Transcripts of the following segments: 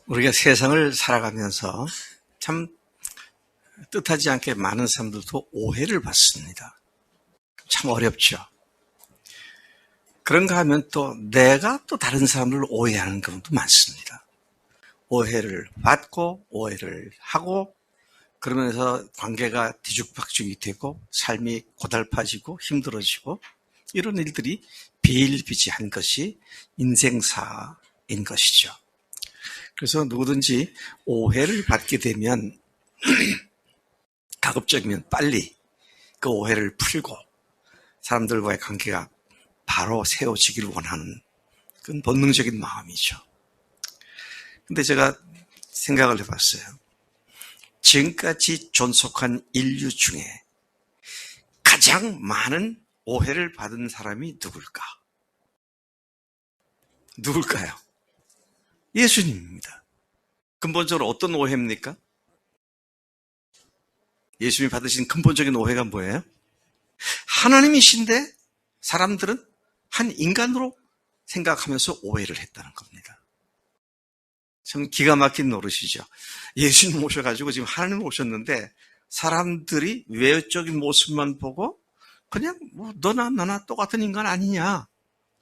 우리가 세상을 살아가면서 참 뜻하지 않게 많은 사람들도 오해를 받습니다. 참 어렵죠. 그런가 하면 또 내가 또 다른 사람들을 오해하는 경우도 많습니다. 오해를 받고 오해를 하고 그러면서 관계가 뒤죽박죽이 되고 삶이 고달파지고 힘들어지고 이런 일들이 비일비재한 것이 인생사인 것이죠. 그래서 누구든지 오해를 받게 되면 가급적이면 빨리 그 오해를 풀고 사람들과의 관계가 바로 세워지기를 원하는 그건 본능적인 마음이죠. 근데 제가 생각을 해봤어요. 지금까지 존속한 인류 중에 가장 많은 오해를 받은 사람이 누굴까? 누굴까요? 예수님입니다. 근본적으로 어떤 오해입니까? 예수님이 받으신 근본적인 오해가 뭐예요? 하나님이신데 사람들은 한 인간으로 생각하면서 오해를 했다는 겁니다. 참 기가 막힌 노릇이죠. 예수님 오셔가지고 지금 하나님 오셨는데 사람들이 외적인 모습만 보고 그냥 뭐 너나 나나 똑같은 인간 아니냐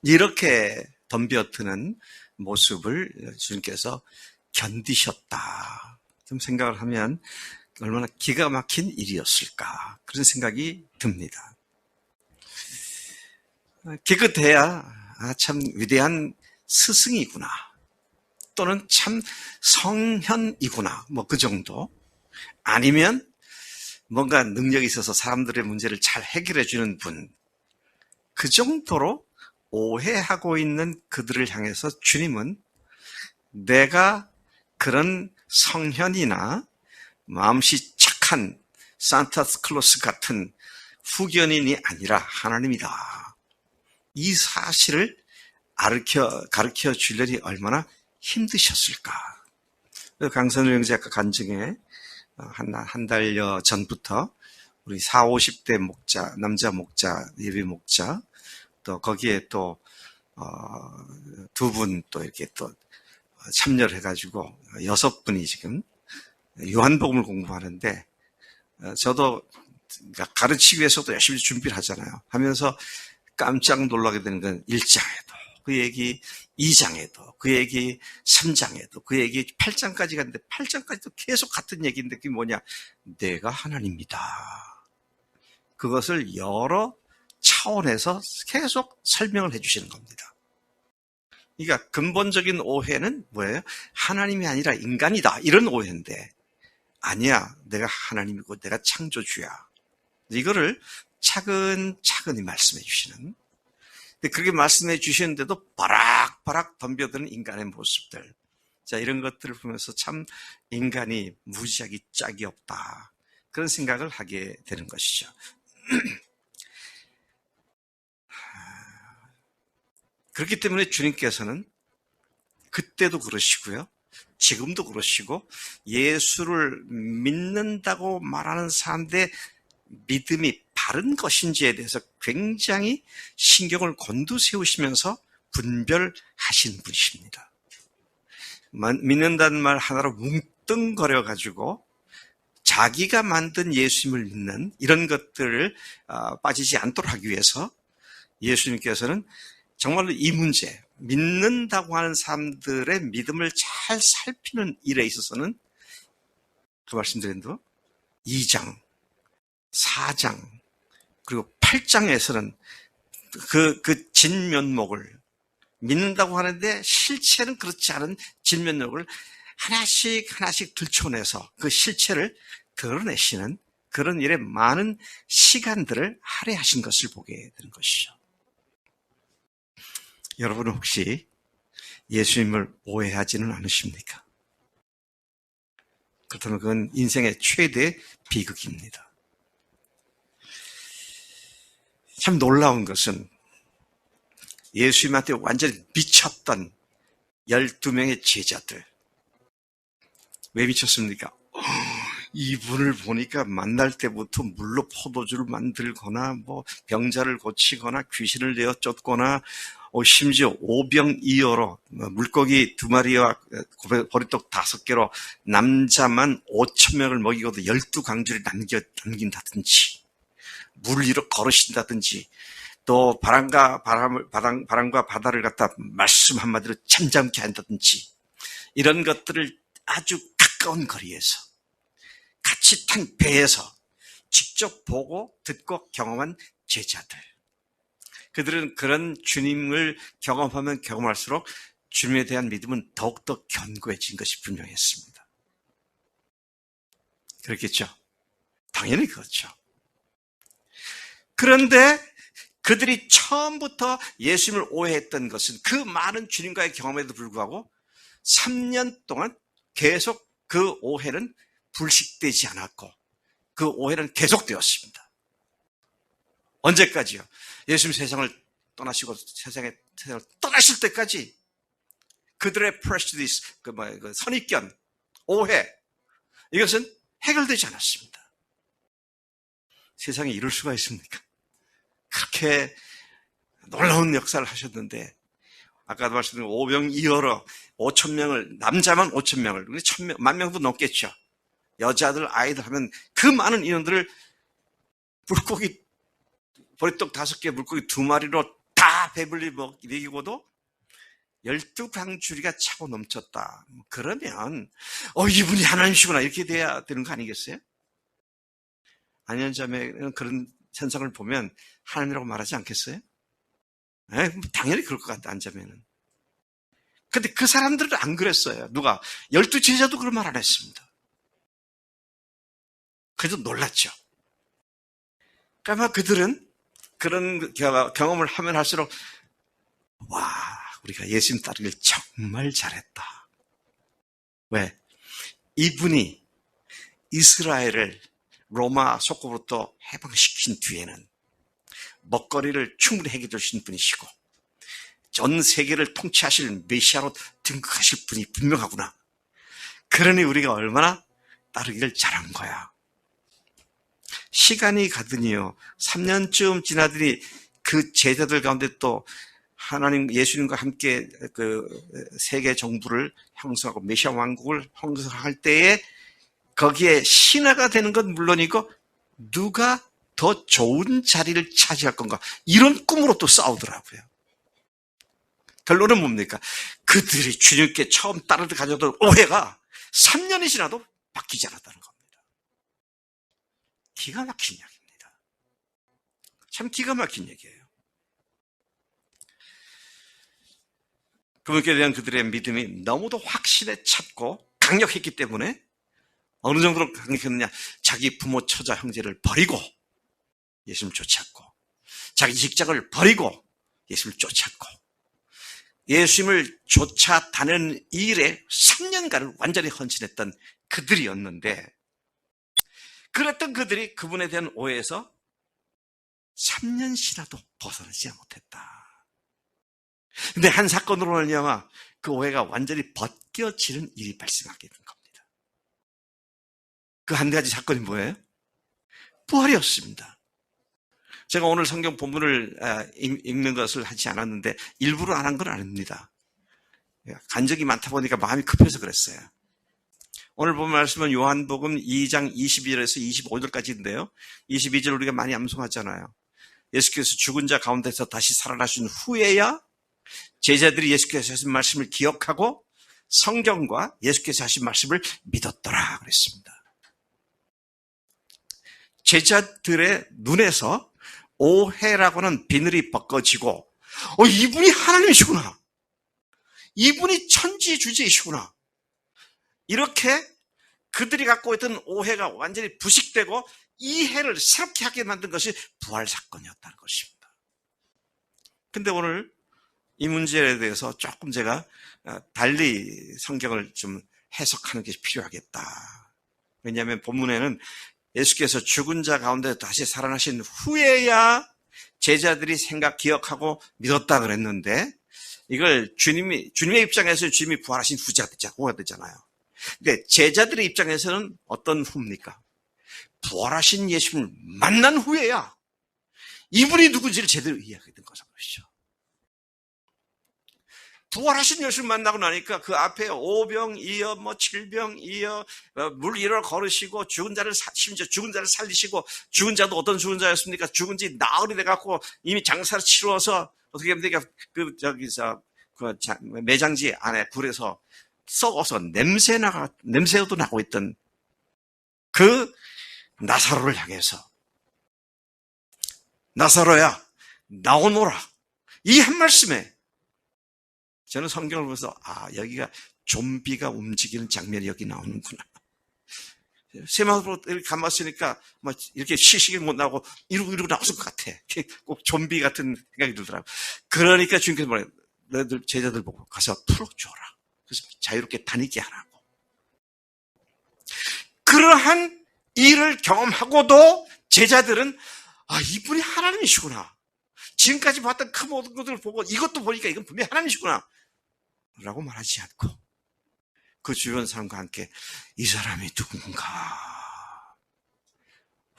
이렇게 덤벼드는 모습을 주님께서 견디셨다. 좀 생각을 하면 얼마나 기가 막힌 일이었을까 그런 생각이 듭니다. 기껏해야 참 위대한 스승이구나 또는 참 성현이구나 뭐 그 정도 아니면 뭔가 능력이 있어서 사람들의 문제를 잘 해결해 주는 분 그 정도로 오해하고 있는 그들을 향해서 주님은 내가 그런 성현이나 마음씨 착한 산타클로스 같은 후견인이 아니라 하나님이다. 이 사실을 가르쳐 주려니 얼마나 힘드셨을까. 강선우 형제가 간증에 한 달여 전부터 우리 40, 50대 목자, 남자 목자, 예비 목자, 또 거기에 또, 두 분 또 이렇게 또 참여를 해가지고 6분이 지금 요한복음을 공부하는데, 저도 가르치기 위해서도 열심히 준비를 하잖아요. 하면서 깜짝 놀라게 되는 건 1장에도 그 얘기, 2장에도 그 얘기, 3장에도 그 얘기, 8장까지 갔는데 8장까지도 계속 같은 얘기인데 그게 뭐냐? 내가 하나님이다. 그것을 여러 차원에서 계속 설명을 해주시는 겁니다. 그러니까 근본적인 오해는 뭐예요? 하나님이 아니라 인간이다. 이런 오해인데 아니야. 내가 하나님이고 내가 창조주야. 이거를 차근차근히 말씀해 주시는. 근데 그렇게 말씀해 주시는데도 바락바락 덤벼드는 인간의 모습들. 자, 이런 것들을 보면서 참 인간이 무지하게 짝이 없다. 그런 생각을 하게 되는 것이죠. 그렇기 때문에 주님께서는 그때도 그러시고요. 지금도 그러시고 예수를 믿는다고 말하는 사람들의 믿음이 바른 것인지에 대해서 굉장히 신경을 곤두세우시면서 분별하신 분이십니다. 믿는다는 말 하나로 뭉뚱거려가지고 자기가 만든 예수님을 믿는 이런 것들을 빠지지 않도록 하기 위해서 예수님께서는 정말로 이 문제, 믿는다고 하는 사람들의 믿음을 잘 살피는 일에 있어서는 그 말씀드린 대로 2장, 4장, 그리고 8장에서는 그 진면목을 믿는다고 하는데 실체는 그렇지 않은 진면목을 하나씩 들춰내서 그 실체를 드러내시는 그런 일에 많은 시간들을 할애하신 것을 보게 되는 것이죠. 여러분은 혹시 예수님을 오해하지는 않으십니까? 그렇다면 그건 인생의 최대 비극입니다. 참 놀라운 것은 예수님한테 완전히 미쳤던 12명의 제자들. 왜 미쳤습니까? 이분을 보니까 만날 때부터 물로 포도주를 만들거나 뭐 병자를 고치거나 귀신을 내어 쫓거나 심지어 오병이어로 물고기 2마리와 보리떡 5개로 남자만 5,000명을 먹이고도 12강주를 남긴다든지 물 위로 걸으신다든지 또 바람과 바다를 갖다 말씀 한마디로 잠잠케 한다든지 이런 것들을 아주 가까운 거리에서 같이 탄 배에서 직접 보고 듣고 경험한 제자들. 그들은 그런 주님을 경험하면 경험할수록 주님에 대한 믿음은 더욱더 견고해진 것이 분명했습니다. 그렇겠죠? 당연히 그렇죠. 그런데 그들이 처음부터 예수님을 오해했던 것은 그 많은 주님과의 경험에도 불구하고 3년 동안 계속 그 오해는 불식되지 않았고 그 오해는 계속되었습니다. 언제까지요? 예수님 세상을 떠나시고 세상을 떠나실 때까지 그들의 prejudice, 그 선입견, 오해 이것은 해결되지 않았습니다. 세상에 이럴 수가 있습니까? 그렇게 놀라운 역사를 하셨는데 아까도 말씀드린 오병이어로 5,000명을 남자만 5,000명을 10,000명도 넘겠죠. 여자들 아이들 하면 그 많은 인원들을 물고기 보리떡 5개 물고기 2마리로 다 배불리 먹이고도 12강줄이가 차고 넘쳤다. 그러면 이분이 하나님이시구나 이렇게 돼야 되는 거 아니겠어요? 안현자매는 그런 현상을 보면 하나님이라고 말하지 않겠어요? 당연히 그럴 것 같다, 안자매는. 근데 그 사람들은 안 그랬어요. 누가? 12제자도 그런 말 안 했습니다. 그래도 놀랐죠. 그러니까 그들은 그런 경험을 하면 할수록 와, 우리가 예수님 따르길 정말 잘했다. 왜? 이분이 이스라엘을 로마 속국으로부터 해방시킨 뒤에는 먹거리를 충분히 해결해 주신 분이시고 전 세계를 통치하실 메시아로 등극하실 분이 분명하구나. 그러니 우리가 얼마나 따르기를 잘한 거야. 시간이 가더니요 3년쯤 지나더니 그 제자들 가운데 또 하나님 예수님과 함께 그 세계 정부를 형성하고 메시아 왕국을 형성할 때에 거기에 신하가 되는 건 물론이고 누가 더 좋은 자리를 차지할 건가 이런 꿈으로 또 싸우더라고요. 결론은 뭡니까? 그들이 주님께 처음 따르듯 가져던 오해가 3년이 지나도 바뀌지 않았다는 겁니다. 기가 막힌 이야기입니다. 참 기가 막힌 얘기예요. 그분께 대한 그들의 믿음이 너무도 확신에 찼고 강력했기 때문에 어느 정도로 강력했느냐, 자기 부모, 처자, 형제를 버리고 예수님을 쫓았고 자기 직장을 버리고 예수님을 쫓았고 예수님을 쫓아다니는 일에 3년간을 완전히 헌신했던 그들이었는데 그랬던 그들이 그분에 대한 오해에서 3년 지나도 벗어나지 못했다. 근데 한 사건으로 말미암아 그 오해가 완전히 벗겨지는 일이 발생하게 된 겁니다. 그 한 가지 사건이 뭐예요? 부활이었습니다. 제가 오늘 성경 본문을 읽는 것을 하지 않았는데 일부러 안 한 건 아닙니다. 간적이 많다 보니까 마음이 급해서 그랬어요. 오늘 본 말씀은 요한복음 2장 22절에서 25절까지인데요. 22절 우리가 많이 암송하잖아요. 예수께서 죽은 자 가운데서 다시 살아나신 후에야 제자들이 예수께서 하신 말씀을 기억하고 성경과 예수께서 하신 말씀을 믿었더라 그랬습니다. 제자들의 눈에서 오해라고는 비늘이 벗겨지고 이분이 하나님이시구나. 이분이 천지주제이시구나. 이렇게 그들이 갖고 있던 오해가 완전히 부식되고 이해를 새롭게 하게 만든 것이 부활 사건이었다는 것입니다. 근데 오늘 이 문제에 대해서 조금 제가 달리 성경을 좀 해석하는 게 필요하겠다. 왜냐하면 본문에는 예수께서 죽은 자 가운데 다시 살아나신 후에야 제자들이 기억하고 믿었다 그랬는데 이걸 주님의 입장에서 주님이 부활하신 후가 되잖아요. 근데 제자들의 입장에서는 어떤 후입니까? 부활하신 예수님을 만난 후에야 이분이 누군지를 제대로 이해하게 된 것이죠. 부활하신 예수를 만나고 나니까 그 앞에 오병이어 칠병이어 물 위를 걸으시고 죽은 자를 심지어 죽은 자를 살리시고 죽은 자도 어떤 죽은 자였습니까? 죽은 지 나흘이 돼갖고 이미 장사를 치러서 어떻게 하면 되니까 그 매장지 안에 불에서 썩어서 냄새도 나고 있던 그 나사로를 향해서 나사로야 나오너라 이 한 말씀에 저는 성경을 보면서 여기가 좀비가 움직이는 장면이 여기 나오는구나. 세마으로 이렇게 감았으니까 막 이렇게 시식이 못 나오고 이러고 나왔을 것 같아. 꼭 좀비 같은 생각이 들더라고. 그러니까 주님께서 뭐래요? 너희들 제자들 보고 가서 풀어줘라. 그래서 자유롭게 다니게 하라고. 그러한 일을 경험하고도 제자들은 이분이 하나님이시구나. 지금까지 봤던 그 모든 것들을 보고 이것도 보니까 이건 분명히 하나님이시구나. 라고 말하지 않고 그 주변 사람과 함께 이 사람이 누군가?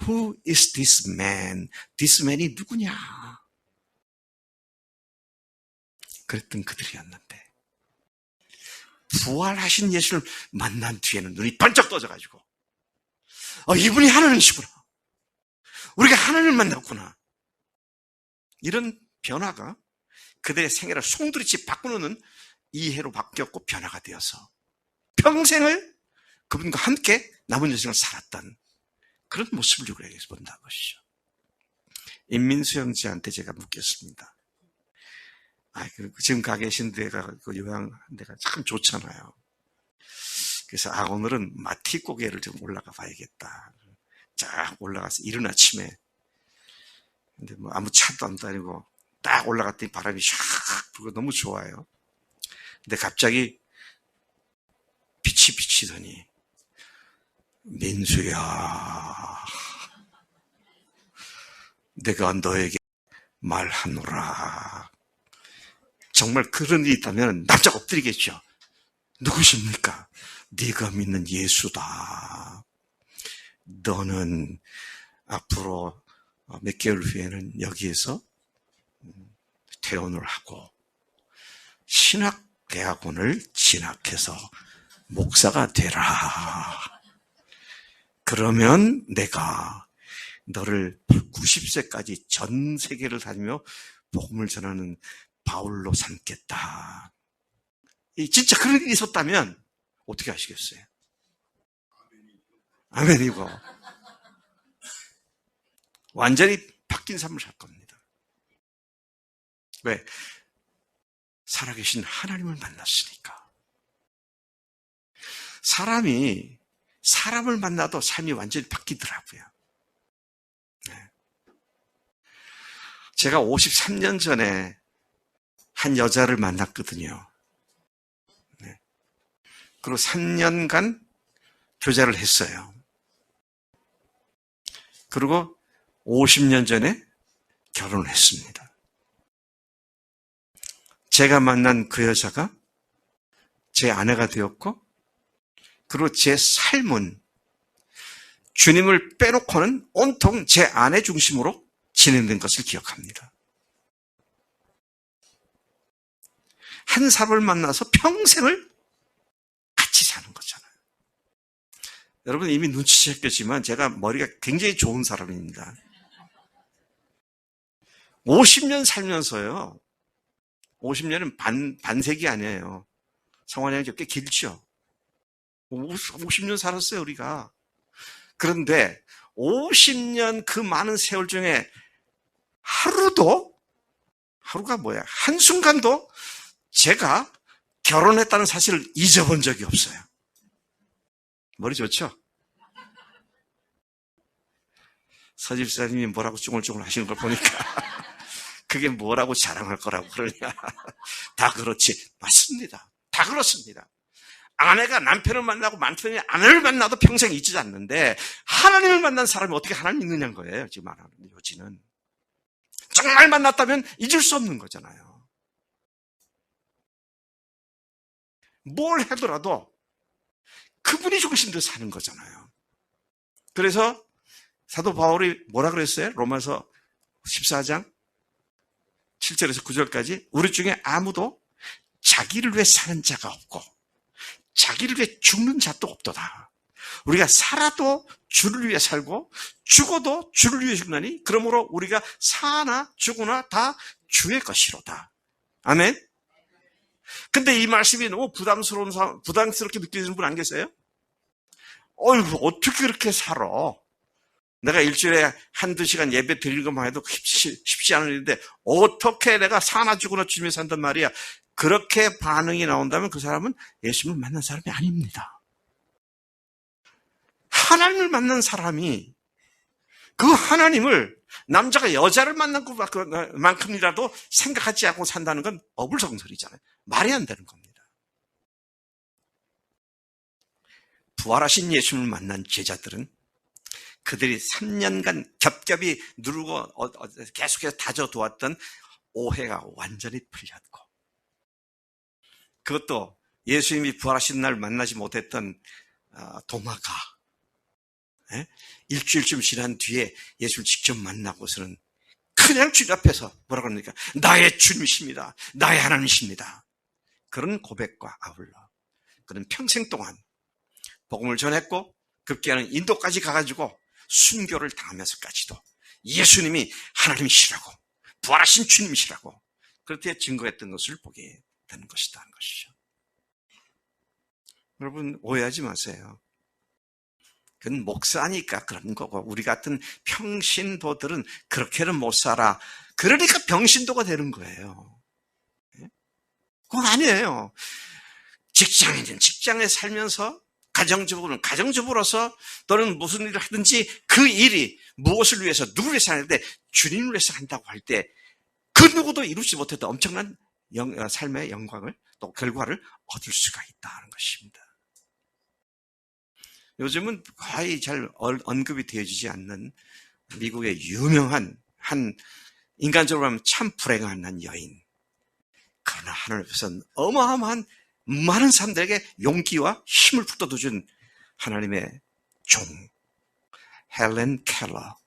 Who is this man? This man이 누구냐? 그랬던 그들이었는데 부활하신 예수를 만난 뒤에는 눈이 번쩍 떠져가지고 이분이 하나님이시구나. 우리가 하나님을 만났구나. 이런 변화가 그들의 생애를 송두리째 바꾸는 이해로 바뀌었고 변화가 되어서 평생을 그분과 함께 남은 인생을 살았던 그런 모습을 우리가 여기서 본다는 것이죠. 임민수 형제한테 제가 묻겠습니다. 지금 가 계신 데가 그 요양한 데가 참 좋잖아요. 그래서 오늘은 마티고개를 좀 올라가 봐야겠다. 쫙 올라가서 이른 아침에 근데 아무 차도 안 다니고 딱 올라갔더니 바람이 샥 불고 너무 좋아요. 근데 갑자기 빛이 비치더니 민수야 내가 너에게 말하노라. 정말 그런 일이 있다면 납작 엎드리겠죠. 누구십니까? 네가 믿는 예수다. 너는 앞으로 몇 개월 후에는 여기에서 퇴원을 하고 신학대학원을 진학해서 목사가 되라. 그러면 내가 너를 90세까지 전 세계를 다니며 복음을 전하는 바울로 삼겠다. 진짜 그런 일이 있었다면 어떻게 하시겠어요? 아멘이고 완전히 바뀐 삶을 살 겁니다. 왜? 살아계신 하나님을 만났으니까. 사람이 사람을 만나도 삶이 완전히 바뀌더라고요. 네. 제가 53년 전에 한 여자를 만났거든요. 네. 그리고 3년간 교제를 했어요. 그리고 50년 전에 결혼을 했습니다. 제가 만난 그 여자가 제 아내가 되었고, 그리고 제 삶은 주님을 빼놓고는 온통 제 아내 중심으로 진행된 것을 기억합니다. 한 사람을 만나서 평생을 같이 사는 거잖아요. 여러분 이미 눈치채셨겠지만 제가 머리가 굉장히 좋은 사람입니다. 50년 살면서요. 50년은 반세기 아니에요. 성환이 꽤 길죠. 50년 살았어요, 우리가. 그런데 50년 그 많은 세월 중에 하루가 뭐야? 한순간도 제가 결혼했다는 사실을 잊어본 적이 없어요. 머리 좋죠? 서집사님이 뭐라고 쫑글쫑글 하시는 걸 보니까 그게 뭐라고 자랑할 거라고 그러냐. 다 그렇지. 맞습니다. 다 그렇습니다. 아내가 남편을 만나고 남편이 아내를 만나도 평생 잊지 않는데 하나님을 만난 사람이 어떻게 하나님 믿느냐는 거예요. 지금 말하는 요지는. 정말 만났다면 잊을 수 없는 거잖아요. 뭘 하더라도 그분이 죽으신 대로 사는 거잖아요. 그래서 사도 바울이 뭐라 그랬어요? 로마서 14장 7절에서 9절까지 우리 중에 아무도 자기를 위해 사는 자가 없고 자기를 위해 죽는 자도 없도다. 우리가 살아도 주를 위해 살고 죽어도 주를 위해 죽나니 그러므로 우리가 사나 죽으나 다 주의 것이로다. 아멘. 근데 이 말씀이 너무 부담스럽게 느껴지는 분 안 계세요? 어이구, 어떻게 그렇게 살아? 내가 일주일에 한두 시간 예배 드리는 것만 해도 쉽지 않은 일인데 어떻게 내가 사나 죽으나 주님이 산단 말이야. 그렇게 반응이 나온다면 그 사람은 예수님을 만난 사람이 아닙니다. 하나님을 만난 사람이 그 하나님을 남자가 여자를 만난 것만큼이라도 생각하지 않고 산다는 건 어불성설이잖아요. 말이 안 되는 겁니다. 부활하신 예수님을 만난 제자들은 그들이 3년간 겹겹이 누르고 계속해서 다져두었던 오해가 완전히 풀렸고 그것도 예수님이 부활하신 날 만나지 못했던 도마가 일주일쯤 지난 뒤에 예수를 직접 만나고서는 그냥 주님 앞에서 뭐라고 합니까? 나의 주님이십니다. 나의 하나님이십니다. 그런 고백과 아울러 그는 평생 동안 복음을 전했고 급기야는 인도까지 가가지고 순교를 당하면서까지도 예수님이 하나님이시라고 부활하신 주님이시라고 그렇게 증거했던 것을 보게 되는 것이다 하는 것이죠. 여러분 오해하지 마세요. 그건 목사니까 그런 거고 우리 같은 평신도들은 그렇게는 못 살아. 그러니까 병신도가 되는 거예요. 그건 아니에요. 직장인은 직장에 살면서 가정주부는 가정주부로서 또는 무슨 일을 하든지 그 일이 무엇을 위해서 누구를 위해서 하는데 주님을 위해서 한다고 할 때 그 누구도 이루지 못해도 엄청난 삶의 영광을 또 결과를 얻을 수가 있다는 것입니다. 요즘은 거의 잘 언급이 되어지지 않는 미국의 유명한 한 인간적으로 하면 참 불행한 여인. 그러나 하나님 앞에서는 어마어마한 많은 사람들에게 용기와 힘을 북돋아준 하나님의 종 헬렌 켈러.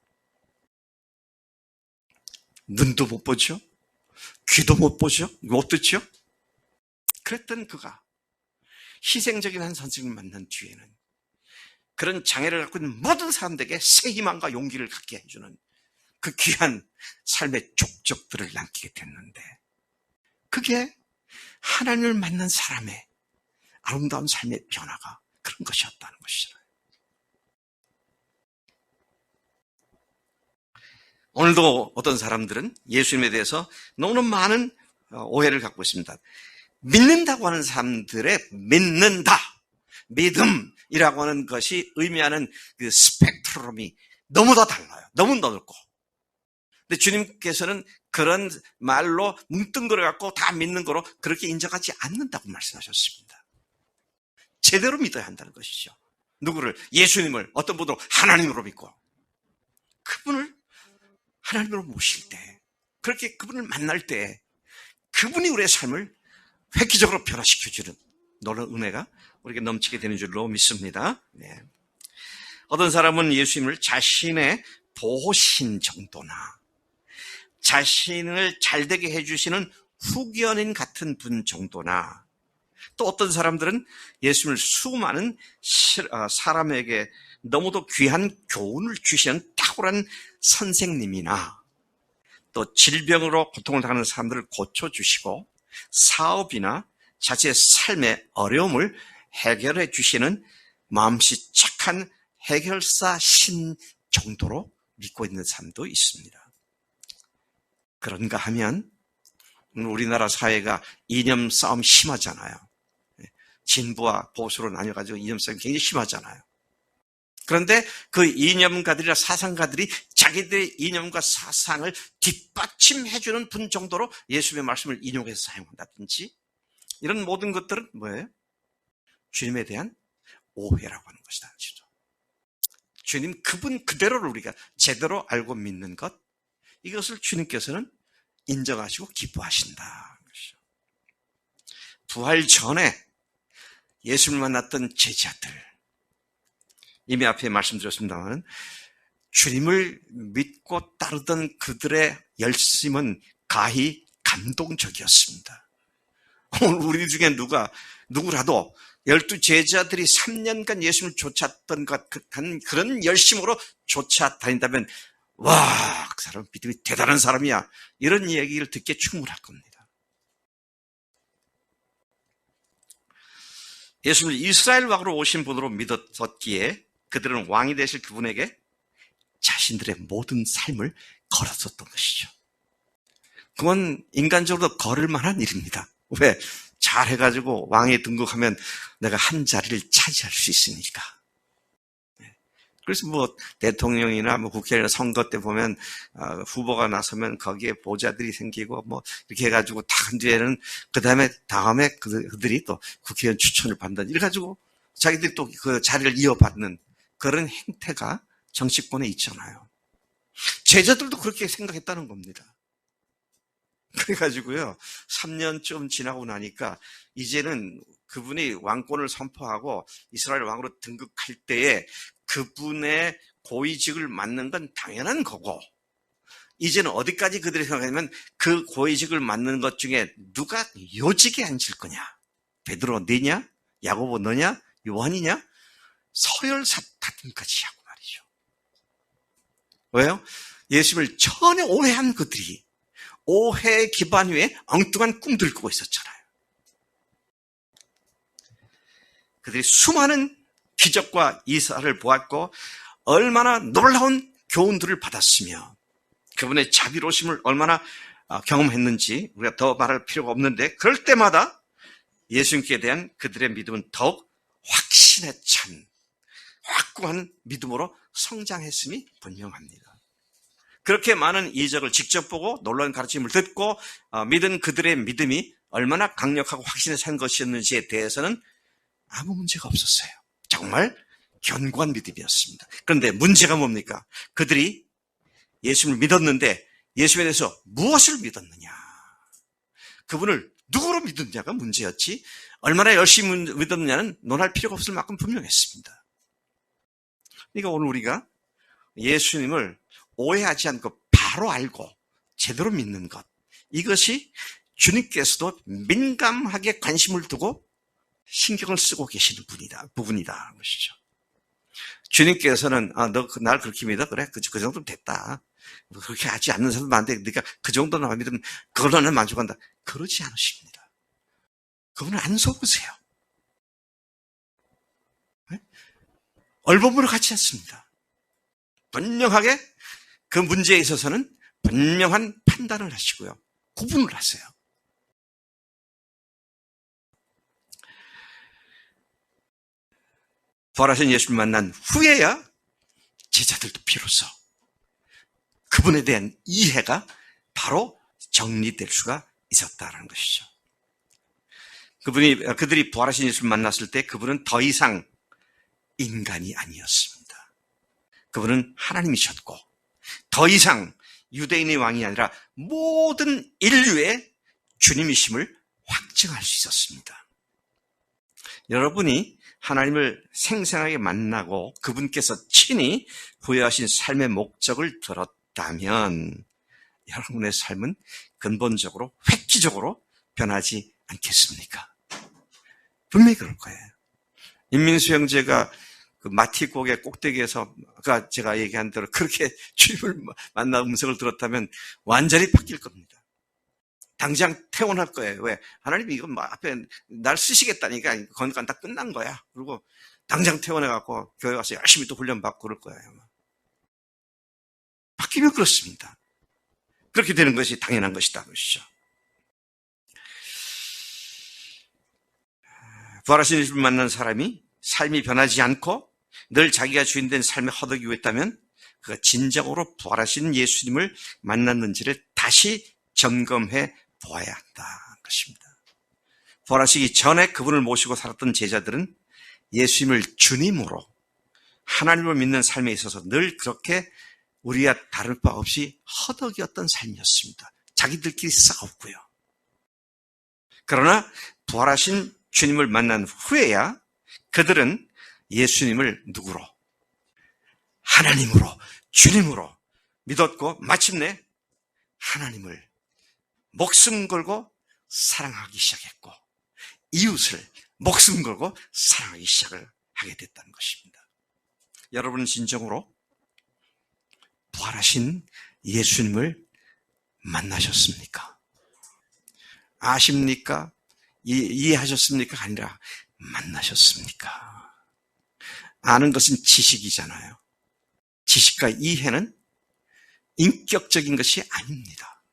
눈도 못 보죠? 귀도 못 보죠? 못 듣죠? 그랬던 그가 희생적인 한 선생님을 만난 뒤에는 그런 장애를 갖고 있는 모든 사람들에게 새 희망과 용기를 갖게 해주는 그 귀한 삶의 족적들을 남기게 됐는데 그게 하나님을 만난 사람의 아름다운 삶의 변화가 그런 것이었다는 것이잖아요. 오늘도 어떤 사람들은 예수님에 대해서 너무나 많은 오해를 갖고 있습니다. 믿는다고 하는 사람들의 믿는다, 믿음이라고 하는 것이 의미하는 그 스펙트럼이 너무 다 달라요. 너무 넓고. 근데 주님께서는 그런 말로 뭉뚱그려갖고 다 믿는 거로 그렇게 인정하지 않는다고 말씀하셨습니다. 제대로 믿어야 한다는 것이죠. 누구를? 예수님을 어떤 분으로? 하나님으로 믿고 그분을 하나님으로 모실 때 그렇게 그분을 만날 때 그분이 우리의 삶을 획기적으로 변화시켜주는 놀라운 은혜가 우리에게 넘치게 되는 줄로 믿습니다. 네. 어떤 사람은 예수님을 자신의 보호신 정도나 자신을 잘되게 해주시는 후견인 같은 분 정도나 또 어떤 사람들은 예수님을 수많은 사람에게 너무도 귀한 교훈을 주시는 탁월한 선생님이나 또 질병으로 고통을 당하는 사람들을 고쳐주시고 사업이나 자신의 삶의 어려움을 해결해 주시는 마음씨 착한 해결사신 정도로 믿고 있는 사람도 있습니다. 그런가 하면 우리나라 사회가 이념 싸움 심하잖아요. 진보와 보수로 나뉘어가지고 이념 싸움이 굉장히 심하잖아요. 그런데 그 이념가들이나 사상가들이 자기들의 이념과 사상을 뒷받침해주는 분 정도로 예수님의 말씀을 인용해서 사용한다든지 이런 모든 것들은 뭐예요? 주님에 대한 오해라고 하는 것이다. 주님 그분 그대로를 우리가 제대로 알고 믿는 것 이것을 주님께서는 인정하시고 기뻐하신다. 부활 전에 예수님을 만났던 제자들 이미 앞에 말씀드렸습니다만 주님을 믿고 따르던 그들의 열심은 가히 감동적이었습니다. 오늘 우리 중에 누구라도 12제자들이 3년간 예수님을 쫓았던 것 같은 그런 열심으로 쫓아다닌다면 와, 그 사람 믿음이 대단한 사람이야. 이런 얘기를 듣기에 충분할 겁니다. 예수님을 이스라엘 왕으로 오신 분으로 믿었기에 그들은 왕이 되실 그분에게 자신들의 모든 삶을 걸었었던 것이죠. 그건 인간적으로 걸을 만한 일입니다. 왜? 잘해가지고 왕에 등극하면 내가 한 자리를 차지할 수 있으니까. 그래서 뭐 대통령이나 뭐 국회의원 선거 때 보면 후보가 나서면 거기에 보좌들이 생기고 뭐 이렇게 해가지고 다 한 뒤에는 다음에 그들이 또 국회의원 추천을 받는 이래가지고 자기들이 또 그 자리를 이어받는 그런 행태가 정치권에 있잖아요. 제자들도 그렇게 생각했다는 겁니다. 그래가지고요, 3년쯤 지나고 나니까 이제는 그분이 왕권을 선포하고 이스라엘 왕으로 등극할 때에 그분의 고위직을 맡는 건 당연한 거고, 이제는 어디까지 그들이 생각하냐면 그 고위직을 맡는 것 중에 누가 요직에 앉을 거냐? 베드로 너냐? 야고보 너냐? 요한이냐? 서열사 다툼까지 하고 말이죠. 왜요? 예수님을 전혀 오해한 그들이 오해의 기반 위에 엉뚱한 꿈들을 꾸고 있었잖아요. 그들이 수많은 기적과 이사를 보았고 얼마나 놀라운 교훈들을 받았으며 그분의 자비로우심을 얼마나 경험했는지 우리가 더 말할 필요가 없는데, 그럴 때마다 예수님께 대한 그들의 믿음은 더욱 확신에 찬 확고한 믿음으로 성장했음이 분명합니다. 그렇게 많은 이적을 직접 보고 놀라운 가르침을 듣고 믿은 그들의 믿음이 얼마나 강력하고 확신에 찬 것이었는지에 대해서는 아무 문제가 없었어요. 정말 견고한 믿음이었습니다. 그런데 문제가 뭡니까? 그들이 예수님을 믿었는데 예수님에 대해서 무엇을 믿었느냐? 그분을 누구로 믿었냐가 문제였지, 얼마나 열심히 믿었느냐는 논할 필요가 없을 만큼 분명했습니다. 그러니까 오늘 우리가 예수님을 오해하지 않고 바로 알고 제대로 믿는 것, 이것이 주님께서도 민감하게 관심을 두고 신경을 쓰고 계시는 부분이다 것이죠. 주님께서는 너 날 그렇게 믿어? 그래, 그 정도면 됐다. 그렇게 하지 않는 사람도 많은데 네가 그 정도는 믿으면 그걸로는 만족한다. 그러지 않으십니다. 그분은 안 속으세요. 네? 얼버무려 가지 않습니다. 분명하게 그 문제에 있어서는 분명한 판단을 하시고요, 구분을 하세요. 부활하신 예수를 만난 후에야 제자들도 비로소 그분에 대한 이해가 바로 정리될 수가 있었다는 것이죠. 그들이 부활하신 예수를 만났을 때 그분은 더 이상 인간이 아니었습니다. 그분은 하나님이셨고 더 이상 유대인의 왕이 아니라 모든 인류의 주님이심을 확증할 수 있었습니다. 여러분이 하나님을 생생하게 만나고 그분께서 친히 부여하신 삶의 목적을 들었다면 여러분의 삶은 근본적으로 획기적으로 변하지 않겠습니까? 분명히 그럴 거예요. 임민수 형제가 그 마티곡의 꼭대기에서 아까 제가 얘기한 대로 그렇게 주님을 만나 음성을 들었다면 완전히 바뀔 겁니다. 당장 퇴원할 거예요. 왜? 하나님이 이거 앞에 날 쓰시겠다니까 거니까 다 끝난 거야. 그리고 당장 퇴원해갖고 교회 와서 열심히 또 훈련받고 그럴 거예요. 바뀌면 그렇습니다. 그렇게 되는 것이 당연한 것이다. 그것이죠. 부활하신 예수를 만난 사람이 삶이 변하지 않고 늘 자기가 주인된 삶에 허덕이고 있다면 그가 진정으로 부활하신 예수님을 만났는지를 다시 점검해 보아야 한다는 것입니다. 부활하시기 전에 그분을 모시고 살았던 제자들은 예수님을 주님으로 하나님을 믿는 삶에 있어서 늘 그렇게 우리와 다를 바 없이 허덕이었던 삶이었습니다. 자기들끼리 싸웠고요. 그러나 부활하신 주님을 만난 후에야 그들은 예수님을 누구로? 하나님으로, 주님으로 믿었고 마침내 하나님을 목숨 걸고 사랑하기 시작했고 이웃을 목숨 걸고 사랑하기 시작을 하게 됐다는 것입니다. 여러분은 진정으로 부활하신 예수님을 만나셨습니까? 아십니까? 이해하셨습니까? 아니라 만나셨습니까? 아는 것은 지식이잖아요. 지식과 이해는 인격적인 것이 아닙니다.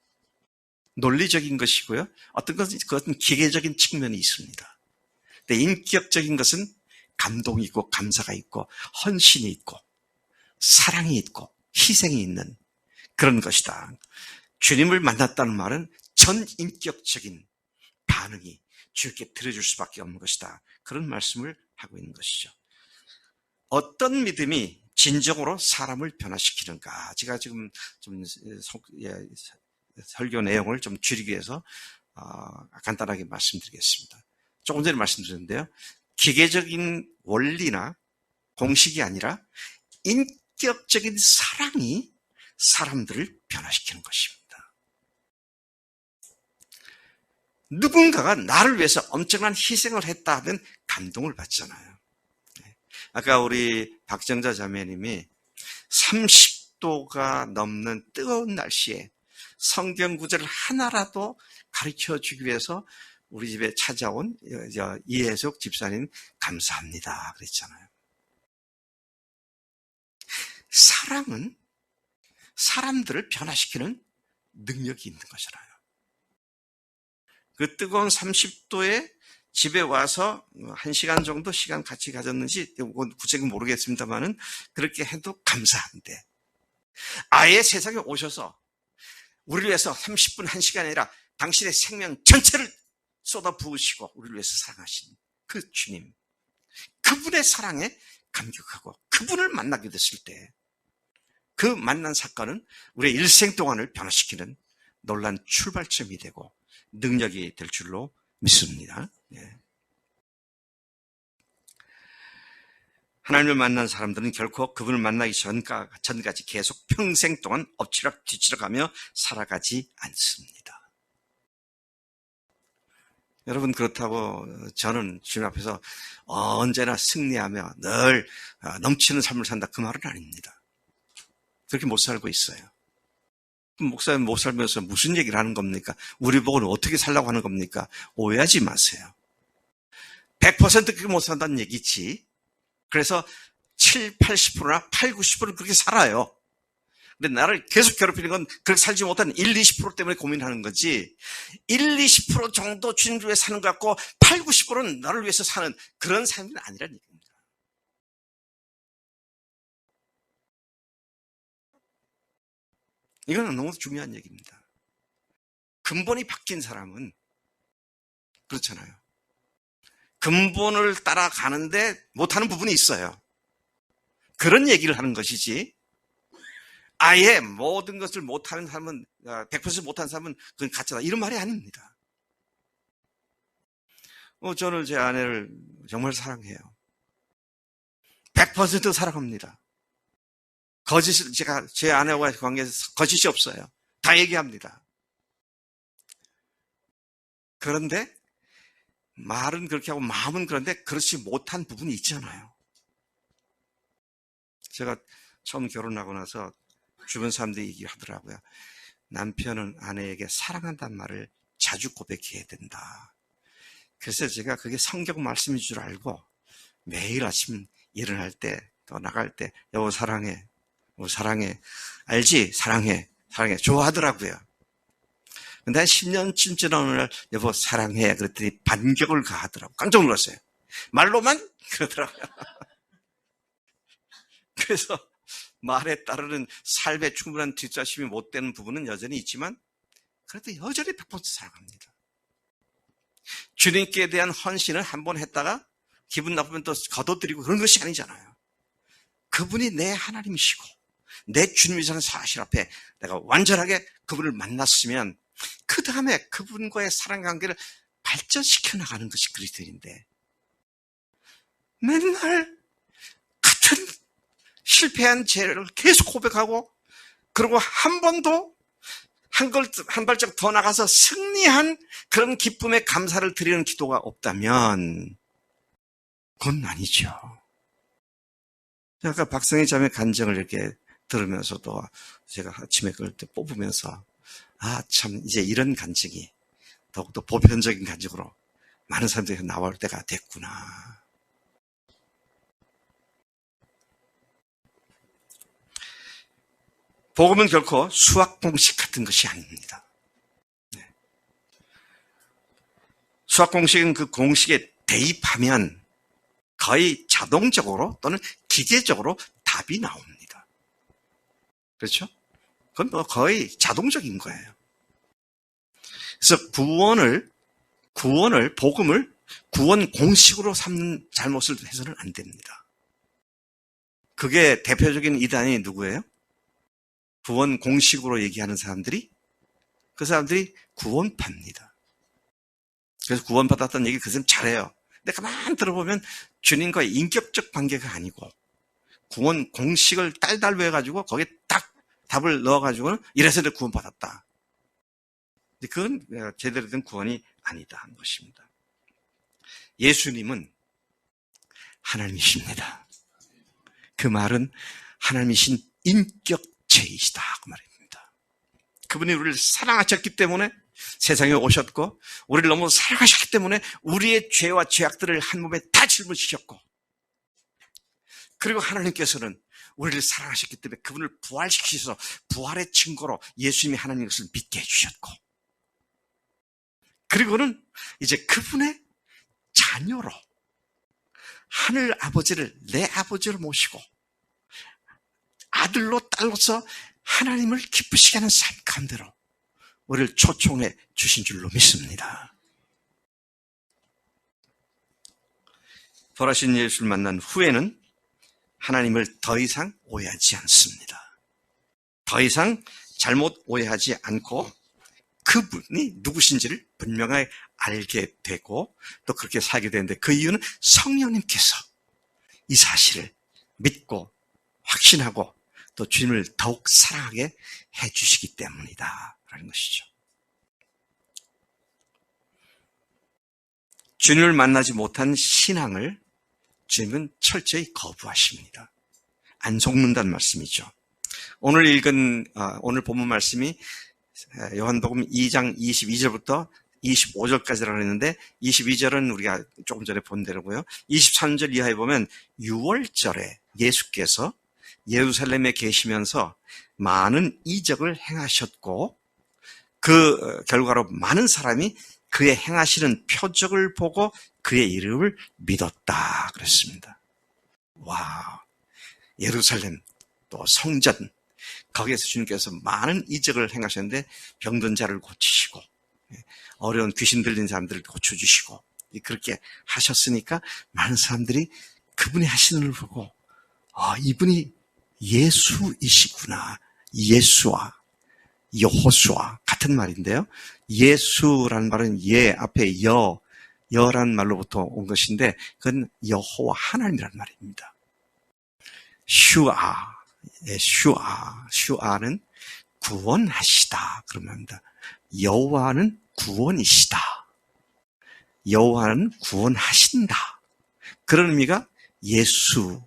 논리적인 것이고요. 어떤 것은 그것은 기계적인 측면이 있습니다. 근데 인격적인 것은 감동이 있고 감사가 있고 헌신이 있고 사랑이 있고 희생이 있는 그런 것이다. 주님을 만났다는 말은 전인격적인 반응이 주께 들어줄 수밖에 없는 것이다. 그런 말씀을 하고 있는 것이죠. 어떤 믿음이 진정으로 사람을 변화시키는가? 제가 지금 좀 설교 내용을 좀 줄이기 위해서 간단하게 말씀드리겠습니다. 조금 전에 말씀드렸는데요. 기계적인 원리나 공식이 아니라 인격적인 사랑이 사람들을 변화시키는 것입니다. 누군가가 나를 위해서 엄청난 희생을 했다 하면 감동을 받잖아요. 아까 우리 박정자 자매님이 30도가 넘는 뜨거운 날씨에 성경 구절을 하나라도 가르쳐 주기 위해서 우리 집에 찾아온 이혜숙 집사님 감사합니다 그랬잖아요. 사랑은 사람들을 변화시키는 능력이 있는 것이라요. 그 뜨거운 30도에 집에 와서 1시간 정도 시간 같이 가졌는지 구체적으로 모르겠습니다만은 그렇게 해도 감사한데 아예 세상에 오셔서 우리를 위해서 30분 1시간이 아니라 당신의 생명 전체를 쏟아 부으시고 우리를 위해서 사랑하신 그 주님, 그분의 사랑에 감격하고 그분을 만나게 됐을 때 그 만난 사건은 우리의 일생 동안을 변화시키는 놀라운 출발점이 되고 능력이 될 줄로 믿습니다. 예. 하나님을 만난 사람들은 결코 그분을 만나기 전까지 계속 평생 동안 엎치락 뒤치락하며 살아가지 않습니다. 여러분, 그렇다고 저는 주님 앞에서 언제나 승리하며 늘 넘치는 삶을 산다, 그 말은 아닙니다. 그렇게 못 살고 있어요. 목사님 못 살면서 무슨 얘기를 하는 겁니까? 우리 보고는 어떻게 살라고 하는 겁니까? 오해하지 마세요. 100% 그렇게 못 산다는 얘기지. 그래서 7, 80%나 8, 90%는 그렇게 살아요. 근데 나를 계속 괴롭히는 건 그렇게 살지 못한 1, 20% 때문에 고민하는 거지. 1, 20% 정도 주님을 위해 사는 것 같고 8, 90%는 나를 위해서 사는 그런 삶이 아니라는 얘기입니다. 이건 너무 중요한 얘기입니다. 근본이 바뀐 사람은 그렇잖아요. 근본을 따라가는데 못하는 부분이 있어요. 그런 얘기를 하는 것이지 아예 모든 것을 못하는 사람은 100% 못하는 사람은 그건 가짜다 이런 말이 아닙니다. 저는 제 아내를 정말 사랑해요. 100% 사랑합니다. 제가 제 아내와의 관계에서 거짓이 없어요. 다 얘기합니다. 그런데 말은 그렇게 하고 마음은 그런데 그렇지 못한 부분이 있잖아요. 제가 처음 결혼하고 나서 주변 사람들이 얘기하더라고요. 남편은 아내에게 사랑한다는 말을 자주 고백해야 된다. 그래서 제가 그게 성경 말씀인 줄 알고 매일 아침 일어날 때 또 나갈 때 여보 사랑해. 사랑해. 알지? 사랑해. 사랑해. 좋아하더라고요. 근데 한 10년쯤 지난 어느 날 여보 사랑해. 그랬더니 반격을 가하더라고요. 깜짝 놀랐어요. 말로만 그러더라고요. 그래서 말에 따르는 삶에 충분한 뒷받침이 못 되는 부분은 여전히 있지만 그래도 여전히 100% 사랑합니다. 주님께 대한 헌신을 한번 했다가 기분 나쁘면 또 거둬들이고 그런 것이 아니잖아요. 그분이 내 하나님이시고 내 주님이라는 사실 앞에 내가 완전하게 그분을 만났으면 그 다음에 그분과의 사랑관계를 발전시켜 나가는 것이 그리스도인데 맨날 같은 실패한 죄를 계속 고백하고, 그리고 한 번도 한 발짝 더 나가서 승리한 그런 기쁨의 감사를 드리는 기도가 없다면 그건 아니죠. 아까 박성희 자매 간증을 이렇게 들으면서도 제가 아침에 그걸 때 뽑으면서 참 이제 이런 간증이 더욱더 보편적인 간증으로 많은 사람들이 나올 때가 됐구나. 복음은 결코 수학 공식 같은 것이 아닙니다. 수학 공식은 그 공식에 대입하면 거의 자동적으로 또는 기계적으로 답이 나옵니다. 그렇죠? 그건 뭐 거의 자동적인 거예요. 그래서 복음을 구원 공식으로 삼는 잘못을 해서는 안 됩니다. 그게 대표적인 이단이 누구예요? 구원 공식으로 얘기하는 사람들이, 그 사람들이 구원파입니다. 그래서 구원받았다는 얘기 그 사람 잘해요. 근데 가만 들어보면 주님과의 인격적 관계가 아니고 구원 공식을 딸딸 외워가지고 거기에 딱 답을 넣어가지고는 이래서 내가 구원받았다. 그건 제대로 된 구원이 아니다 하는 것입니다. 예수님은 하나님이십니다. 그 말은 하나님이신 인격체이시다 그 말입니다. 그분이 우리를 사랑하셨기 때문에 세상에 오셨고, 우리를 너무 사랑하셨기 때문에 우리의 죄와 죄악들을 한 몸에 다 짊어지셨고, 그리고 하나님께서는 우리를 사랑하셨기 때문에 그분을 부활시키셔서 부활의 증거로 예수님이 하나님의 것을 믿게 해주셨고, 그리고는 이제 그분의 자녀로 하늘 아버지를 내 아버지로 모시고 아들로 딸로서 하나님을 기쁘시게 하는 삶 가운데로 우리를 초청해 주신 줄로 믿습니다. 부활하신 예수를 만난 후에는 하나님을 더 이상 오해하지 않습니다. 더 이상 잘못 오해하지 않고 그분이 누구신지를 분명하게 알게 되고 또 그렇게 살게 되는데, 그 이유는 성령님께서 이 사실을 믿고 확신하고 또 주님을 더욱 사랑하게 해주시기 때문이다 라는 것이죠. 주님을 만나지 못한 신앙을 주님은 철저히 거부하십니다. 안 속는다는 말씀이죠. 오늘 본문 말씀이 요한복음 2장 22절부터 25절까지라고 했는데, 22절은 우리가 조금 전에 본 대로고요. 23절 이하에 보면 6월절에 예수께서 예루살렘에 계시면서 많은 이적을 행하셨고, 그 결과로 많은 사람이 그의 행하시는 표적을 보고 그의 이름을 믿었다 그랬습니다. 와, 예루살렘 또 성전, 거기에서 주님께서 많은 이적을 행하셨는데 병든 자를 고치시고 어려운 귀신 들린 사람들을 고쳐주시고 그렇게 하셨으니까 많은 사람들이 그분이 하시는 걸 보고 이분이 예수이시구나. 예수와 여호수아 같은 말인데요. 예수라는 말은 예 앞에 여라는 말로부터 온 것인데 그건 여호와 하나님이라는 말입니다. 슈아는 구원하시다 그런 말입니다. 여호와는 구원이시다. 여호와는 구원하신다. 그런 의미가 예수.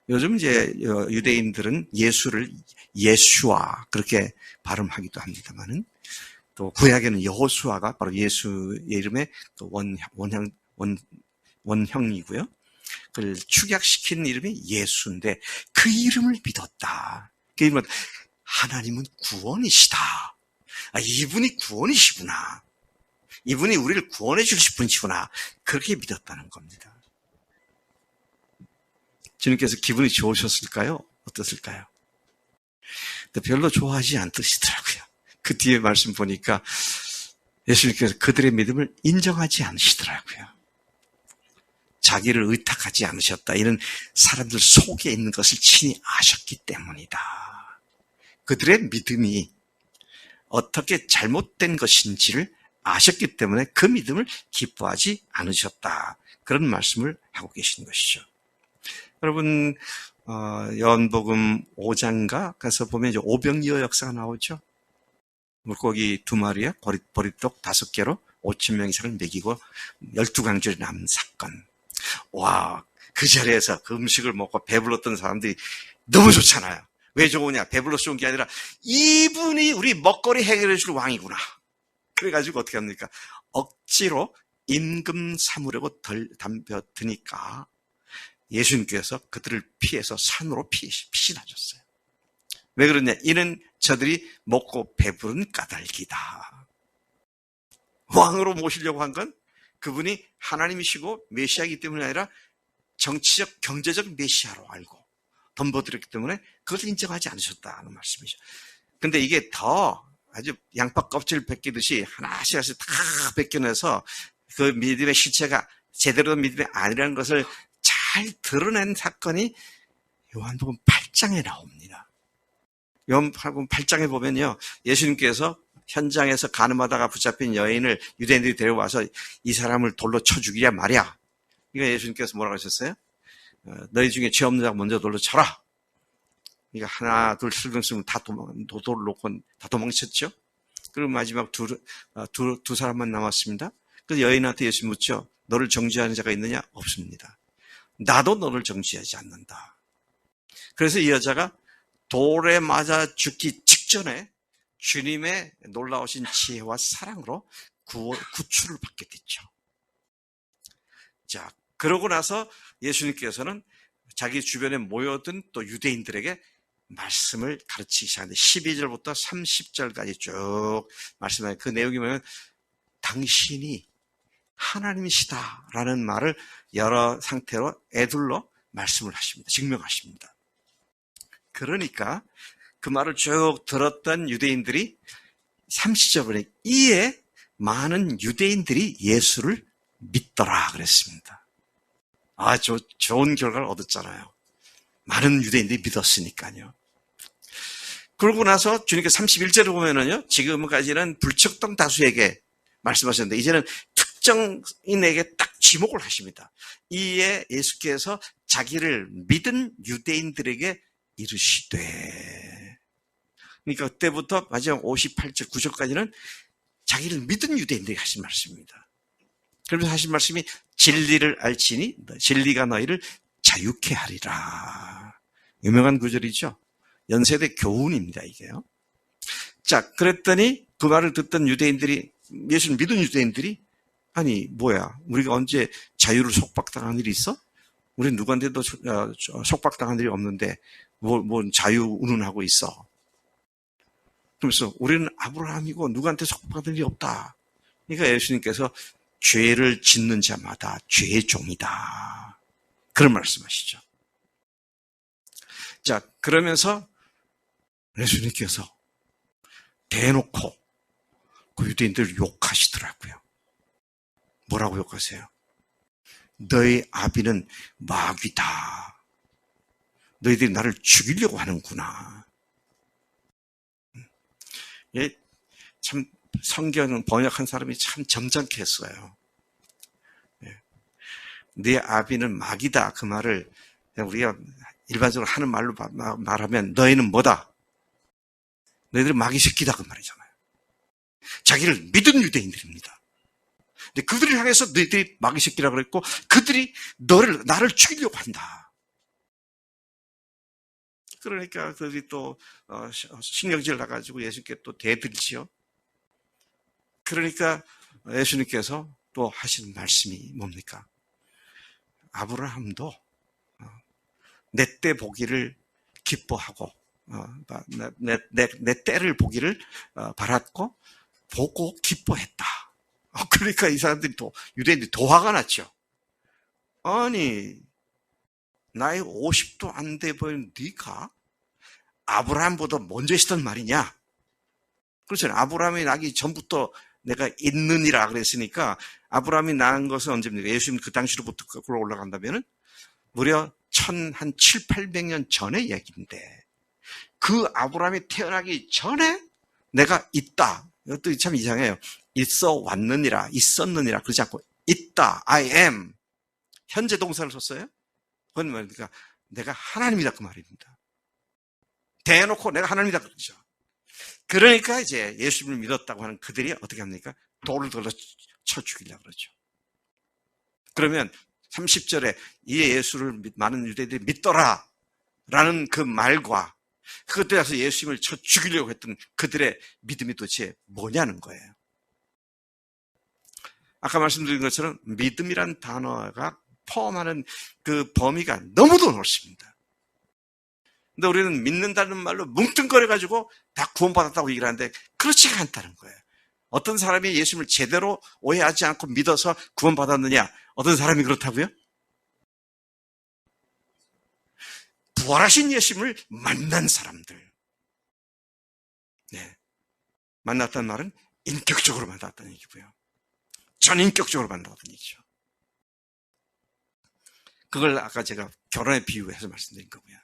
요즘 이제 유대인들은 예수를 예슈아 그렇게 발음하기도 합니다만은, 또 구약에는 여호수아가 바로 예수의 이름의 또 원형이고요. 그걸 축약시킨 이름이 예수인데 그 이름을 믿었다. 그 이름은 하나님은 구원이시다. 이분이 구원이시구나. 이분이 우리를 구원해 주실 분이시구나. 그렇게 믿었다는 겁니다. 주님께서 기분이 좋으셨을까요? 어떻을까요? 별로 좋아하지 않으시더라고요. 그 뒤에 말씀 보니까 예수님께서 그들의 믿음을 인정하지 않으시더라고요. 자기를 의탁하지 않으셨다. 이런 사람들 속에 있는 것을 친히 아셨기 때문이다. 그들의 믿음이 어떻게 잘못된 것인지를 아셨기 때문에 그 믿음을 기뻐하지 않으셨다. 그런 말씀을 하고 계신 것이죠. 여러분, 요한복음 5장가 가서 보면 이제 오병이어 역사가 나오죠. 물고기 2마리에 보리떡 5개로 5,000명 이상을 먹이고 12강줄이 남은 사건. 와, 그 자리에서 그 음식을 먹고 배불렀던 사람들이 너무 좋잖아요. 왜 좋으냐? 배불러서 좋은 게 아니라 이분이 우리 먹거리 해결해 줄 왕이구나. 그래가지고 어떻게 합니까? 억지로 임금 삼으려고 덤벼드니까 예수님께서 그들을 피해서 산으로 피신하셨어요. 왜 그러냐? 이는 저들이 먹고 배부른 까닭이다. 왕으로 모시려고 한 건 그분이 하나님이시고 메시아이기 때문이 아니라 정치적, 경제적 메시아로 알고 덤벼들었기 때문에 그것을 인정하지 않으셨다는 말씀이죠. 근데 이게 더 아주 양파 껍질 벗기듯이 하나씩 하나씩 다 벗겨내서 그 믿음의 실체가 제대로 된 믿음이 아니라는 것을 잘 드러낸 사건이 요한복음 8장에 나옵니다. 요한복음 8장에 보면요, 예수님께서 현장에서 가늠하다가 붙잡힌 여인을 유대인들이 데려와서 이 사람을 돌로 쳐 죽이랴 말이야. 이거 예수님께서 뭐라고 하셨어요? 너희 중에 죄 없는 자가 먼저 돌로 쳐라. 이거 하나, 둘, 슬금슬금 다 도도를 놓고 다 도망쳤죠? 그리고 마지막 두 사람만 남았습니다. 그래서 여인한테 예수 묻죠. 너를 정죄하는 자가 있느냐? 없습니다. 나도 너를 정죄하지 않는다. 그래서 이 여자가 돌에 맞아 죽기 직전에 주님의 놀라우신 지혜와 사랑으로 구출을 받게 됐죠. 자, 그러고 나서 예수님께서는 자기 주변에 모여든 또 유대인들에게 말씀을 가르치기 시작하는데 12절부터 30절까지 쭉 말씀하는 그 내용이 뭐냐면 당신이 하나님이시다라는 말을 여러 상태로 애둘러 말씀을 하십니다. 증명하십니다. 그러니까 그 말을 쭉 들었던 유대인들이 30절에 이에 많은 유대인들이 예수를 믿더라 그랬습니다. 좋은 결과를 얻었잖아요. 많은 유대인들이 믿었으니까요. 그러고 나서 주님께서 31절을 보면은요, 지금까지는 불특정 다수에게 말씀하셨는데, 이제는 특정인에게 딱 지목을 하십니다. 이에 예수께서 자기를 믿은 유대인들에게 이르시되, 그러니까 그때부터 마지막 58절, 9절까지는 자기를 믿은 유대인들에게 하신 말씀입니다. 그러면서 하신 말씀이 진리를 알지니 진리가 너희를 자유케 하리라. 유명한 구절이죠. 연세대 교훈입니다, 이게요. 자, 그랬더니 그 말을 듣던 유대인들이, 예수를 믿은 유대인들이, 아니 뭐야, 우리가 언제 자유를 속박당한 일이 있어? 우리 누구한테도 속박당한 일이 없는데 뭔 자유 운운하고 있어. 그러면서 우리는 아브라함이고 누구한테 속박받은 일이 없다. 그러니까 예수님께서 죄를 짓는 자마다 죄의 종이다. 그런 말씀하시죠. 자, 그러면서 예수님께서 대놓고 그 유대인들을 욕하시더라고요. 뭐라고 욕하세요? 너희 아비는 마귀다. 너희들이 나를 죽이려고 하는구나. 예, 참 성경 번역한 사람이 참 점잖게 했어요. 네 아비는 마귀다. 그 말을 우리가 일반적으로 하는 말로 말하면 너희는 뭐다? 너희들은 마귀 새끼다. 그 말이잖아요. 자기를 믿은 유대인들입니다. 근데 그들을 향해서 너희들이 마귀 새끼라고 그랬고 그들이 나를 죽이려고 한다. 그러니까 그들이 또 신경질 나가지고 예수님께 또 대들지요. 그러니까 예수님께서 또 하시는 말씀이 뭡니까? 아브라함도 내 때 보기를 기뻐하고 내 때를 보기를 바랐고 보고 기뻐했다. 그러니까 이 사람들이 유대인들이 더 화가 났죠. 아니 나이 50도 안 돼 보이는 네가 아브라함보다 먼저 했던 말이냐? 그렇잖아요. 아브라함이 나기 전부터 내가 있느니라 그랬으니까 아브라함이 낳은 것은 언제입니까? 예수님 그 당시로부터 거꾸로 올라간다면은 무려 한 7, 800년 전의 얘기인데 그 아브라함이 태어나기 전에 내가 있다. 이것도 참 이상해요. 있어 왔느니라, 있었느니라 그러지 않고 있다, I am. 현재 동사를 썼어요. 그건 뭡니까? 내가 하나님이다 그 말입니다. 대놓고 내가 하나님이다 그러죠. 그러니까 이제 예수님을 믿었다고 하는 그들이 어떻게 합니까? 돌을 들어 쳐 죽이려고 그러죠. 그러면 30절에 이 예수를 많은 유대인들이 믿더라 라는 그 말과 그것에 대해서 예수님을 쳐 죽이려고 했던 그들의 믿음이 도대체 뭐냐는 거예요. 아까 말씀드린 것처럼 믿음이란 단어가 포함하는 그 범위가 너무도 넓습니다. 근데 우리는 믿는다는 말로 뭉뚱거려가지고 다 구원받았다고 얘기를 하는데 그렇지가 않다는 거예요. 어떤 사람이 예수님을 제대로 오해하지 않고 믿어서 구원받았느냐? 어떤 사람이 그렇다고요? 부활하신 예수님을 만난 사람들. 네. 만났다는 말은 인격적으로 만났다는 얘기고요. 전인격적으로 만났다는 얘기죠. 그걸 아까 제가 결혼에 비유해서 말씀드린 거고요.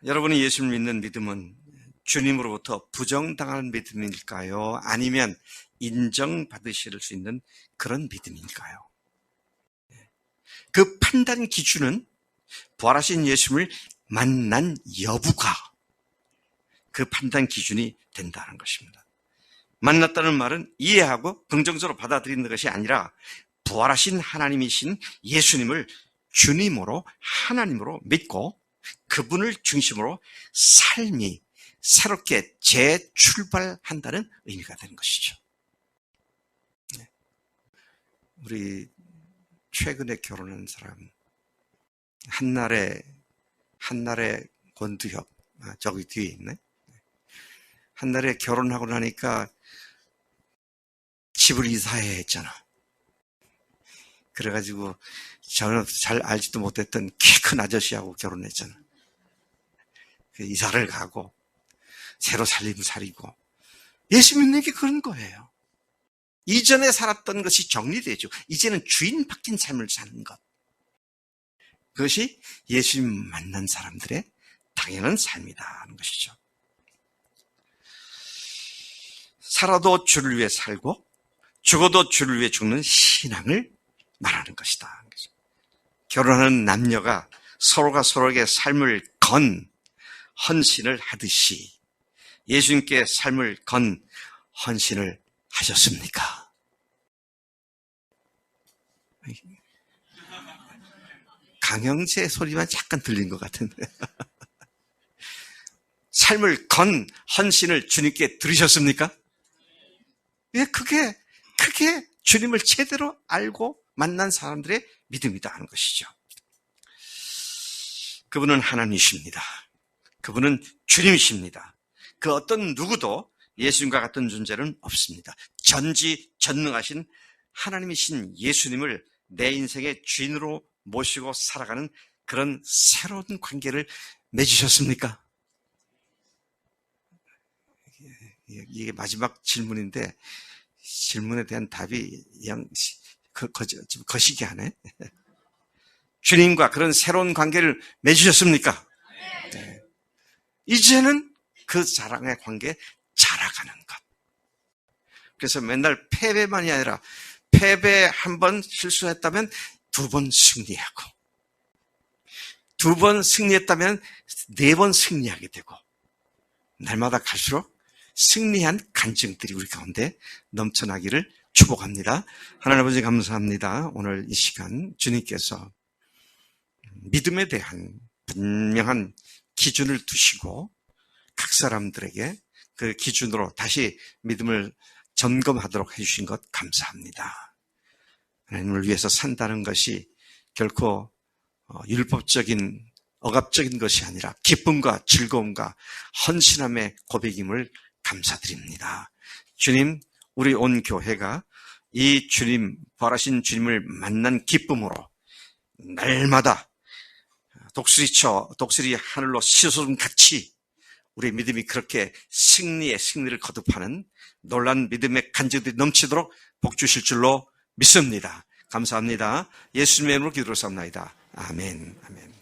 여러분이 예수를 믿는 믿음은 주님으로부터 부정당하는 믿음일까요? 아니면 인정받으실 수 있는 그런 믿음일까요? 그 판단 기준은 부활하신 예수님을 만난 여부가 그 판단 기준이 된다는 것입니다. 만났다는 말은 이해하고 긍정적으로 받아들이는 것이 아니라 부활하신 하나님이신 예수님을 주님으로 하나님으로 믿고 그분을 중심으로 삶이 새롭게 재출발한다는 의미가 되는 것이죠. 우리 최근에 결혼한 사람 한날의 권두협 저기 뒤에 있네. 한날에 결혼하고 나니까 집을 이사해야 했잖아. 그래가지고 저는 잘 알지도 못했던 키 큰 아저씨하고 결혼했잖아. 이사를 가고 새로 살림을 차리고 예수 믿는 게 그런 거예요. 이전에 살았던 것이 정리되죠. 이제는 주인 바뀐 삶을 사는 것. 그것이 예수님 만난 사람들의 당연한 삶이다 하는 것이죠. 살아도 주를 위해 살고 죽어도 주를 위해 죽는 신앙을 말하는 것이다. 결혼하는 남녀가 서로가 서로에게 삶을 건 헌신을 하듯이 예수님께 삶을 건 헌신을 하셨습니까? 강형재 소리만 잠깐 들린 것 같은데 삶을 건 헌신을 주님께 들으셨습니까? 예, 그게 주님을 제대로 알고 만난 사람들의 믿음이다 하는 것이죠. 그분은 하나님이십니다. 그분은 주님이십니다. 그 어떤 누구도 예수님과 같은 존재는 없습니다. 전지전능하신 하나님이신 예수님을 내 인생의 주인으로 모시고 살아가는 그런 새로운 관계를 맺으셨습니까? 이게 마지막 질문인데 질문에 대한 답이 그냥 거시기 하네. 주님과 그런 새로운 관계를 맺으셨습니까? 네. 이제는 그 사랑의 관계에 자라가는 것. 그래서 맨날 패배만이 아니라 패배 한 번 실수했다면 2번 승리하고 2번 승리했다면 4번 승리하게 되고 날마다 갈수록 승리한 간증들이 우리 가운데 넘쳐나기를 축복합니다. 하나님 아버지 감사합니다. 오늘 이 시간 주님께서 믿음에 대한 분명한 기준을 두시고 각 사람들에게 그 기준으로 다시 믿음을 점검하도록 해주신 것 감사합니다. 하나님을 위해서 산다는 것이 결코 율법적인 억압적인 것이 아니라 기쁨과 즐거움과 헌신함의 고백임을 감사드립니다. 주님, 우리 온 교회가 이 주님, 부활하신 주님을 만난 기쁨으로 날마다 독수리 하늘로 솟음 같이 우리의 믿음이 그렇게 승리를 거듭하는 놀라운 믿음의 간증들이 넘치도록 복 주실 줄로 믿습니다. 감사합니다. 예수님의 이름으로 기도를 삼나이다. 아멘. 아멘.